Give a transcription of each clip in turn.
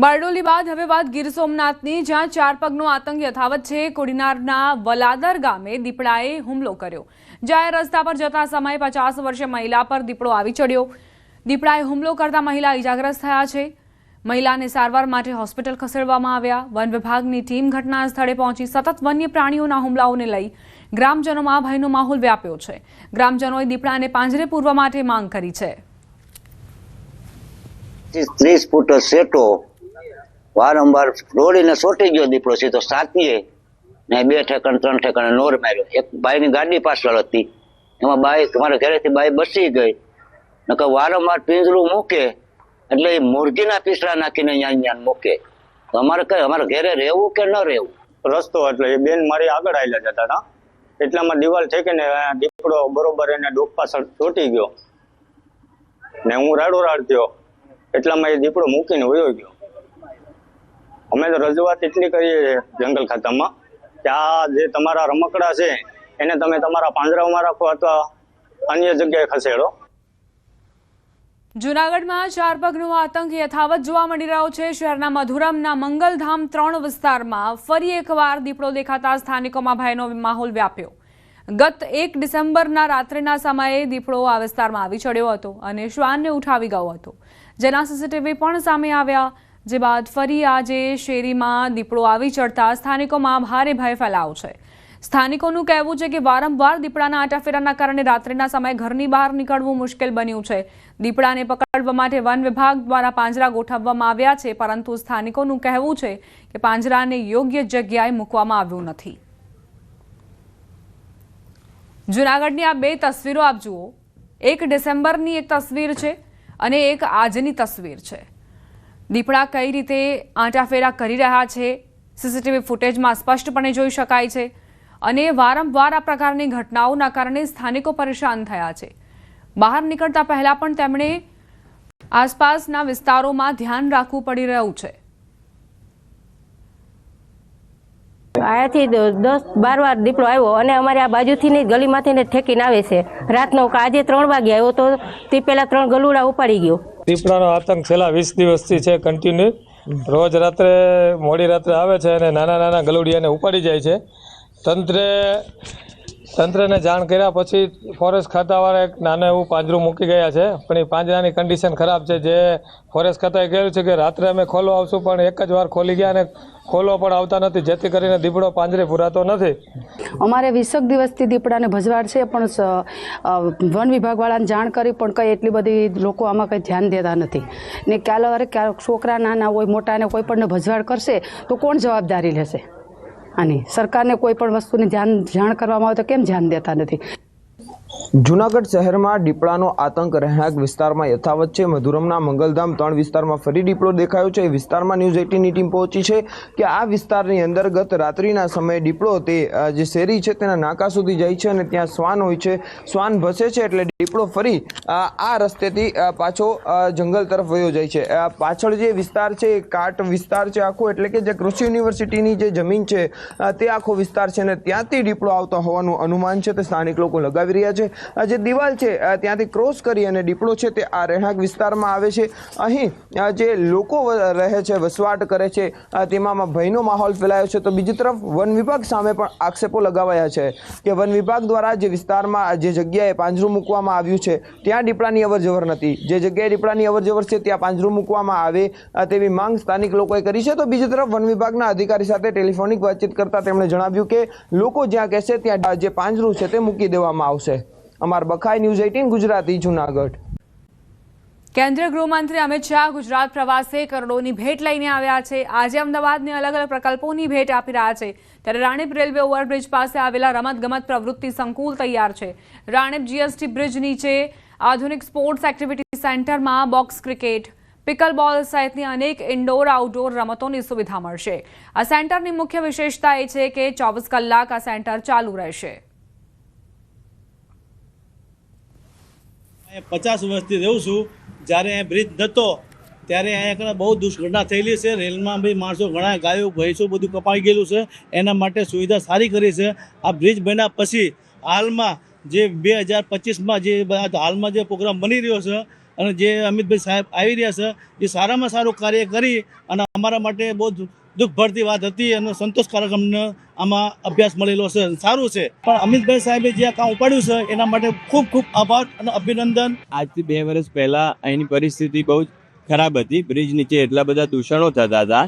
બારડોલી બાદ હવે વાત ગીર સોમનાથની, જ્યાં ચાર પગનો આતંક યથાવત છે। કોડીનારના વલાદર ગામે દીપડાએ હુમલો કર્યો। જાહેર રસ્તા પર જતા સમયે 50 વર્ષીય મહિલા પર દીપડો આવી ચડ્યો। દીપડાએ હુમલો કરતા મહિલા ઇજાગ્રસ્ત થયા છે। મહિલાને સારવાર માટે હોસ્પિટલ ખસેડવામાં આવ્યા। વન વિભાગની ટીમ ઘટના સ્થળે પહોંચી સતત વન્ય પ્રાણીઓના હુમલાઓને લઈ ગ્રામજનોમાં ભયનો માહોલ વ્યાપ્યો છે। ગ્રામજનોએ દીપડાને પાંજરે પૂરવા માટે માંગ કરી છે। 30 ફૂટ સેટો વારંવાર દોડીને સોટી ગયો દીપડો સીધો સાથીએ ને 2 ઠેકાણે 3 ઠેકાણે નોર માર્યો। એક બાઈની ગાડી પાછળ હતી, એમાં બાઈ તમારા ઘરેથી બાઈ બસી ગઈ। નકર વારંવાર પિંજરું મૂકે એટલે એ મુરગીના પીસડા નાખીને અહીંયા મૂકે। તો અમારે ઘરે રહેવું કે ન રહેવું? રસ્તો એટલે એ બેન મારી આગળ આવેલા જતા હતા, એટલામાં દિવાલ ઠેકીને દીપડો બરોબર એને ડોક પાછળ ચોટી ગયો ને હું રાડો રાડ થયો, એટલામાં એ દીપડો મૂકીને વયો ગયો। અમે તો રજૂઆત એટલી કરીએ જંગલ ખાતામાં કે આ જે તમારા રમકડા છે એને તમે તમારા પાંજરાઓમાં રાખો અથવા અન્ય જગ્યાએ ખસેડો। જૂનાગઢમાં ચાર પગનો આતંક યથાવત જોવા મળી રહ્યો છે। શહેરના મધુરમના મંગલધામ 3 વિસ્તારમાં ફરી એકવાર દીપડો દેખાતા સ્થાનિકોમાં ભયનો માહોલ વ્યાપ્યો। ગત 1 ડિસેમ્બરના રાત્રિના સમયે દીપડો આ વિસ્તારમાં આવી ચડ્યો હતો અને શ્વાનને ઉઠાવી ગયો હતો, જેના સીસીટીવી પણ સામે આવ્યા। જે બાદ ફરી આજે શેરીમાં દીપડો આવી ચડતા સ્થાનિકોમાં ભારે ભય ફેલાયો છે। સ્થાનિકોનું કહેવું છે કે વારંવાર દીપડાના આટાફેરાના કારણે રાત્રિના સમયે ઘરની બહાર નીકળવું મુશ્કેલ બન્યું છે। દીપડાને પકડવા માટે વન વિભાગ દ્વારા પાંજરા ગોઠવવામાં આવ્યા છે, પરંતુ સ્થાનિકોનું કહેવું છે કે પાંજરાને યોગ્ય જગ્યાએ મૂકવામાં આવ્યું નથી। જૂનાગઢની આ 2 તસવીરો આપ જુઓ। 1 ડિસેમ્બરની એક તસવીર છે અને એક આજની તસવીર છે। દીપડા કઈ રીતે આંટાફેરા કરી રહ્યા છે સીસીટીવી ફૂટેજમાં સ્પષ્ટપણે જોઈ શકાય છે અને વારંવાર આ પ્રકારની ઘટનાઓના કારણે સ્થાનિકો પરેશાન થયા છે। બહાર નીકળતા પહેલા પણ તેમણે આસપાસના વિસ્તારોમાં ધ્યાન રાખવું પડી રહ્યું છે। આયાથી 10-12 વાર દીપડો આવ્યો અને અમારે આ બાજુથી ને ગલીમાંથી ને ઠેકીને આવે છે। રાતનો આજે 3 વાગે આવ્યો તો તે પહેલા 3 ગલુડા ઉપાડી ગયો। દીપડાનો આતંક છેલ્લા 20 દિવસથી છે કન્ટિન્યુ। રોજ રાત્રે મોડી રાત્રે આવે છે અને નાના ગલુડિયાને ઉપાડી જાય છે। તંત્રને જાણ કર્યા પછી ફોરેસ્ટ ખાતાવાળા એક નાનું એવું પાંજરું મૂકી ગયા છે, પણ એ પાંજરાની કન્ડિશન ખરાબ છે। જે ફોરેસ્ટ ખાતાએ કહ્યું છે કે રાત્રે અમે ખોલવા આવશું, પણ એક જ વાર ખોલી ગયા અને ખોલવા પણ આવતા નથી, જેથી કરીને દીપડો પાંજરે પૂરાતો નથી। અમારે 20 દિવસથી દીપડાને ભજવાડ છે, પણ વન વિભાગવાળાને જાણ કરી પણ કંઈ એટલી બધી લોકો આમાં કંઈ ધ્યાન દેતા નથી ને ક્યારેક છોકરા નાના હોય મોટાને કોઈ પણ ભજવાડ કરશે તો કોણ જવાબદારી લેશે? આની સરકારને કોઈ પણ વસ્તુની જાણ કરવામાં આવે તો કેમ ધ્યાન દેતા નથી? જૂનાગઢ શહેરમાં દીપડાનો આતંક રહેણાંક વિસ્તારમાં યથાવત છે। મધુરમના મંગલધામ 3 વિસ્તારમાં ફરી દીપડો દેખાયો છે। એ વિસ્તારમાં ન્યૂઝ 18ની ટીમ પહોંચી છે કે આ વિસ્તારની અંતર્ગત રાત્રિના સમયે દીપડો તે જે શેરી છે તેના નાકા સુધી જાય છે અને ત્યાં શ્વાન હોય છે, શ્વાન ભસે છે એટલે દીપડો ફરી આ રસ્તેથી પાછો જંગલ તરફ વયો જાય છે। પાછળ જે વિસ્તાર છે એ કાટ વિસ્તાર છે આખો, એટલે કે જે કૃષિ યુનિવર્સિટીની જે જમીન છે તે આખો વિસ્તાર છે અને ત્યાંથી દીપડો આવતો હોવાનું અનુમાન છે તે સ્થાનિક લોકો લગાવી રહ્યા છે। જે દિવાલ છે ત્યાંથી ક્રોસ કરી અને દીપડો છે તે આ રહેણાંક વિસ્તારમાં આવે છે। અહીં જે લોકો રહે છે, વસવાટ કરે છે, તેમાં ભયનો માહોલ ફેલાયો છે। તો બીજી તરફ વન વિભાગ સામે પણ આક્ષેપો લગાવાયા છે કે વન વિભાગ દ્વારા જે વિસ્તારમાં જે જગ્યાએ પાંજરું મૂકવામાં આવ્યું છે ત્યાં દીપડાની અવરજવર નથી, જે જગ્યાએ દીપડાની અવરજવર છે ત્યાં પાંજરું મૂકવામાં આવે તેવી માંગ સ્થાનિક લોકોએ કરી છે। તો બીજી તરફ વન વિભાગના અધિકારી સાથે ટેલિફોનિક વાતચીત કરતા તેમણે જણાવ્યું કે લોકો જ્યાં કહેશે ત્યાં જે પાંજરું છે તે મૂકી દેવામાં આવશે। અમાર બખાઈ ન્યૂઝ 18 ગુજરાતી જૂનાગઢ। કેન્દ્રીય ગૃહમંત્રી અમિત શાહ ગુજરાત પ્રવાસે કરોડોની ભેટ લઈને આવ્યા છે। આજે અમદાવાદની અલગ પ્રકલ્પોની ભેટ આપી રહ્યા છે, ત્યારે રાણીપ રેલવે ઓવરબ્રિજ પાસે આવેલા રમતગમત પ્રવૃત્તિ સંકુલ તૈયાર છે। રાણીપ જીએસટી બ્રિજ નીચે આધુનિક સ્પોર્ટ્સ એક્ટિવિટી સેન્ટરમાં બોક્સ ક્રિકેટ, પિકલ બોલ સહિતની અનેક ઇન્ડોર આઉટડોર રમતોની સુવિધા મળશે। આ સેન્ટરની મુખ્ય વિશેષતા એ છે કે 24 કલાક આ સેન્ટર ચાલુ રહેશે। 50 વર્ષથી રહું છું। જ્યારે અહીંયા બ્રિજ નહોતો ત્યારે અહીંયા બહુ દુર્ઘટના થયેલી છે। રેલમાં બી માણસો ઘણા ગાયો ભેંસો બધું કપાઈ ગયેલું છે, એના માટે સુવિધા સારી કરી છે। આ બ્રિજ બન્યા પછી હાલમાં જે 2025માં જે હાલમાં જે પ્રોગ્રામ બની રહ્યો છે અને જે અમિતભાઈ સાહેબ આવી રહ્યા છે એ સારામાં સારું કાર્ય કરી અને અમારા માટે બહુ દુઃખ ભરતી વાત હતી અને સંતોષકારક અમને આમાં અભ્યાસ મળેલો છે, સારું છે. પણ અમિતભાઈ સાહેબે જે આ કામ ઉપાડ્યું છે એના માટે ખૂબ ખૂબ આભાર અને અભિનંદન. આજથી 2 વર્ષ પહેલા અહીંની પરિસ્થિતિ બહુ જ ખરાબ હતી. બ્રિજ નીચે એટલા બધા દૂષણો થતા હતા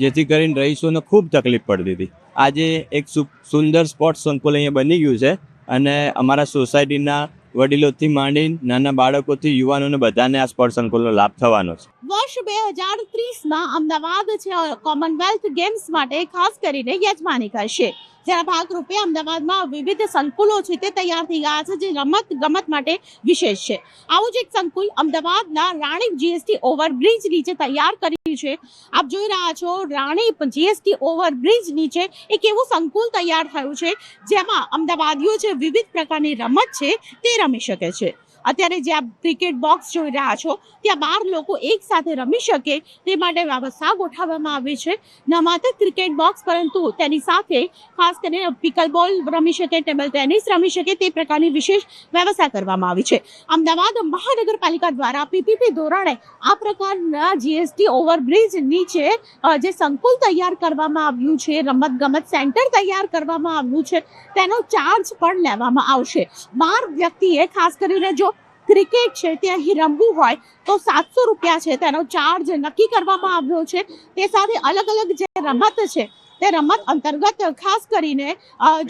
જેથી કરીને રહીશોને ખૂબ તકલીફ પડતી હતી. આજે એક સુંદર સ્પોર્ટ્સ સંકુલ અહીંયા બની ગયું છે અને અમારા સોસાયટીના વડીલોથી માંડીને નાના બાળકોથી યુવાનોને બધાને આ સ્પોર્ટ્સ સંકુલનો લાભ થવાનો છે. વર્ષ 2030માં અમદાવાદ છે કોમનવેલ્થ ગેમ્સ માટે ખાસ કરીને યજમાની કરશે, જેના ભાગરૂપે અમદાવાદમાં વિવિધ સંકુલો છે તે તૈયાર થઈ ગયા છે જે રમત ગમત માટે વિશેષ છે. આવું જ એક સંકુલ અમદાવાદના રાણીપ જીએસટી ઓવરબ્રિજ નીચે તૈયાર કર્યું છે. આપ જોઈ રહ્યા છો રાણીપ જીએસટી ઓવરબ્રિજ નીચે એક એવું સંકુલ તૈયાર થયું છે જેમાં અમદાવાદીઓ જે વિવિધ પ્રકારની રમત છે તે રમી શકે છે. અત્યારે જે આપ ક્રિકેટ બોક્સ જોઈ રહ્યા છો ત્યાં 12 લોકો એક સાથે રમી શકે તે માટે વ્યવસ્થા ગોઠવવામાં આવી છે. ન માત્ર ક્રિકેટ બોક્સ પરંતુ તેની સાથે ખાસ કરીને પિકલ બોલ રમી શકે, ટેબલ ટેનિસ રમી શકે તે પ્રકારની વિશેષ વ્યવસ્થા કરવામાં આવી છે. અમદાવાદ મહાનગરપાલિકા દ્વારા પીપીપી ધોરણે આ પ્રકારના જીએસટી ઓવરબ્રિજ નીચે જે સંકુલ તૈયાર કરવામાં આવ્યું છે, રમત ગમત સેન્ટર તૈયાર કરવામાં આવ્યું છે, તેનો ચાર્જ પણ લેવામાં આવશે. 12 વ્યક્તિએ ખાસ કરીને જો ક્રિકેટ છે તે અહીં રમવું હોય તો 700 રૂપિયા છે તેનો ચાર્જ નક્કી કરવામાં આવ્યો છે. તે સાથે અલગ અલગ જે રમત છે તે રમત અંતર્ગત ખાસ કરીને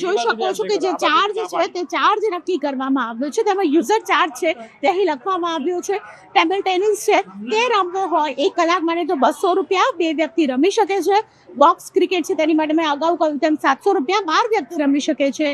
જોઈ શકો છો કે જે ચાર્જ છે તે ચાર્જ નક્કી કરવામાં આવ્યો છે. તેમાં યુઝર ચાર્જ છે તે અહીં લખવામાં આવ્યો છે. ટેબલ ટેનિસ છે તે રમવો હોય 1 કલાક માટે તો 200 રૂપિયા 2 વ્યક્તિ રમી શકે છે. બોક્સ ક્રિકેટ છે તેની માટે મેં અગાઉ કહ્યું તેમ 700 રૂપિયા 12 વ્યક્તિ રમી શકે છે.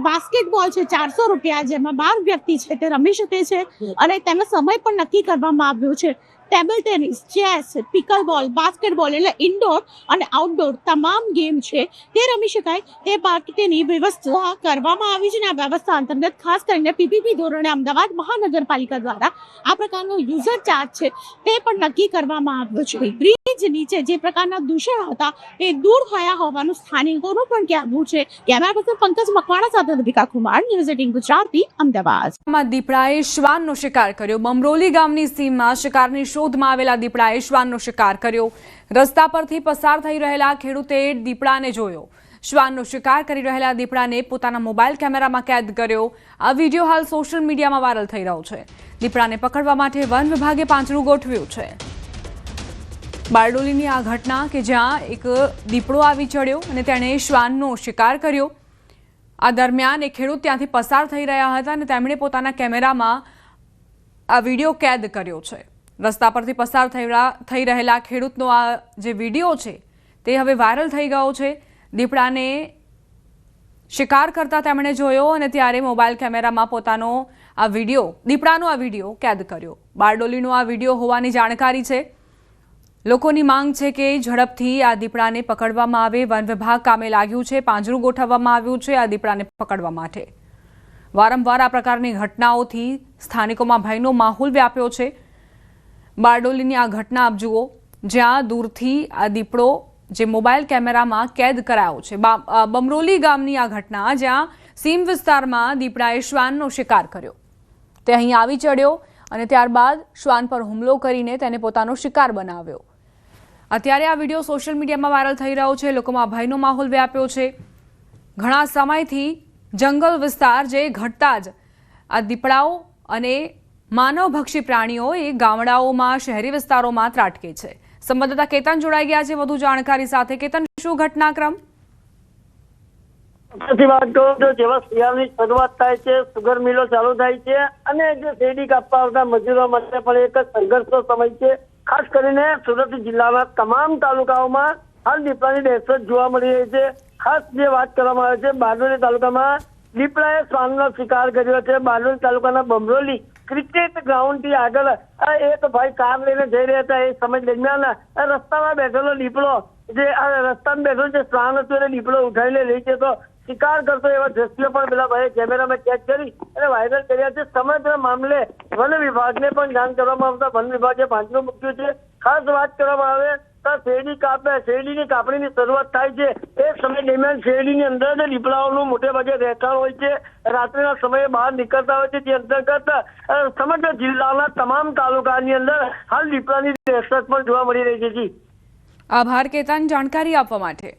બાસ્કેટબોલ છે 400 રૂપિયા જેમાં 12 વ્યક્તિ છે તે રમી શકે છે અને તેનો સમય પણ નક્કી કરવામાં આવ્યો છે. ટેબલ ટેનિસ, ચેસ, પિકલ બોલ, બાસ્કેટબોલ એટલે ઇન્ડોર અને આઉટડોર તમામ ગેમ છે તે રમી શકાય તે માટેની વ્યવસ્થા કરવામાં આવી છે. અને આ વ્યવસ્થા અંતર્ગત ખાસ કરીને પીપીપી ધોરણે અમદાવાદ મહાનગરપાલિકા દ્વારા આ પ્રકારનો યુઝર ચાર્જ છે તે પણ નક્કી કરવામાં આવ્યો છે. બ્રિજ નીચે જે પ્રકારના દૂષણ હતા તે દૂર થયા હોવાનું સ્થાનિકોનું પણ કહેવું છે. કેમેરા પર્સન પંકજ મકવાણા સાથે દીપિકા કુમાર, ન્યૂઝ 18 ગુજરાતી, અમદાવાદ. દીપડાએ શ્વાનનો શિકાર કર્યો. બમરોલી ગામની સીમમાં શિકારની શોધમાં આવેલા દીપડાએ શ્વાનનો શિકાર કર્યો. રસ્તા પરથી પસાર થઈ રહેલા ખેડૂતે દીપડાને જોયો. શ્વાનનો શિકાર કરી રહેલા દીપડાને પોતાના મોબાઈલ કેમેરામાં કેદ કર્યો. આ વિડીયો હાલ સોશિયલ મીડિયામાં વાયરલ થઈ રહ્યો છે. દીપડાને પકડવા માટે વન વિભાગે પાંજરું ગોઠવ્યું છે. બારડોલીની આ ઘટના કે જ્યાં એક દીપડો આવી ચડ્યો અને તેણે શ્વાનનો શિકાર કર્યો. આ દરમિયાન એક ખેડૂત ત્યાંથી પસાર થઈ રહ્યા હતા અને તેમણે પોતાના કેમેરામાં આ વિડીયો કેદ કર્યો છે. રસ્તા પરથી પસાર થઈ રહેલા ખેડૂતનો આ જે વિડીયો છે તે હવે વાયરલ થઈ ગયો છે. દીપડાને શિકાર કરતા તેમણે જોયો અને ત્યારે મોબાઈલ કેમેરામાં પોતાનો આ વિડીયો દીપડાનો આ વિડીયો કેદ કર્યો. બારડોલીનો આ વિડીયો હોવાની જાણકારી છે. લોકોની માંગ છે કે ઝડપથી આ દીપડાને પકડવામાં આવે. વન વિભાગ કામે લાગ્યું છે. પાંજરું ગોઠવવામાં આવ્યું છે આ દીપડાને પકડવા માટે. વારંવાર આ પ્રકારની ઘટનાઓથી સ્થાનિકોમાં ભયનો માહોલ વ્યાપ્યો છે. બારડોલીની આ ઘટના આપ જુઓ જ્યાં દૂરથી આ દીપડો જે મોબાઈલ કેમેરામાં કેદ કરાયો છે. બમરોલી ગામની આ ઘટના જ્યાં સીમ વિસ્તારમાં દીપડાએ શ્વાનનો શિકાર કર્યો. તે અહીં આવી ચડ્યો અને ત્યારબાદ શ્વાન પર હુમલો કરીને તેને પોતાનો શિકાર બનાવ્યો. અત્યારે આ વિડીયો સોશિયલ મીડિયામાં વાયરલ થઈ રહ્યો છે. લોકોમાં ભયનો માહોલ વ્યાપ્યો છે. ઘણા સમયથી જંગલ વિસ્તાર જે ઘટતા જ આ દીપડાઓ અને માનવભક્ષી પ્રાણીઓ એ ગામડાઓમાં શહેરી વિસ્તારોમાં ત્રાટકે છે. સંવાદદાતા કેતન જોડાઈ ગયા છે વધુ જાણકારી સાથે. કેતન, શું ઘટનાક્રમ? વાત કરું તો જેવા શિયાળાની શરૂઆત થાય છે, સુગર મિલો ચાલુ થાય છે અને જે શેરડી કાપવા આવતા મજૂરો માટે પણ એક સંઘર્ષનો સમય છે. ખાસ કરીને સુરત જિલ્લાના તમામ તાલુકાઓમાં હાલ દીપડાની દહેશત જોવા મળી રહી છે. ખાસ જે વાત કરવામાં આવે છે બારડોલી તાલુકામાં દીપડાએ શ્વાનનો શિકાર કર્યો છે. બારડોલી તાલુકાના બમરોલી ક્રિકેટ ગ્રાઉન્ડ થી આગળ એક ભાઈ કાર લઈને જઈ રહ્યા હતા. એ સમય દરમિયાન રસ્તામાં બેઠેલો દીપડો જે રસ્તામાં બેઠો જે શ્વાન હતો એને દીપડો ઉઠાવીને લઈ જતો શિકાર કરતો એવા દ્રશ્યો પણ પેલા ભાઈએ કેમેરામાં કેદ કરી અને વાયરલ કર્યા છે. સમગ્ર મામલે વન વિભાગને પણ જાણ કરવામાં આવતા વન વિભાગે પાંજરું મૂક્યું છે. ખાસ વાત કરવામાં આવે તો શેરડીની કાપણીની શરૂઆત થાય છે એ સમય દરમિયાન શેરડીની અંદર જ દીપડાઓનું મોટે ભાગે રહેઠાણ હોય છે. રાત્રિના સમયે બહાર નીકળતા હોય છે. તે અંતર્ગત સમગ્ર જિલ્લાના તમામ તાલુકાની અંદર હાલ દીપડાની દહેશત પણ જોવા મળી રહી છે. આભાર કેતન જાણકારી આપવા માટે.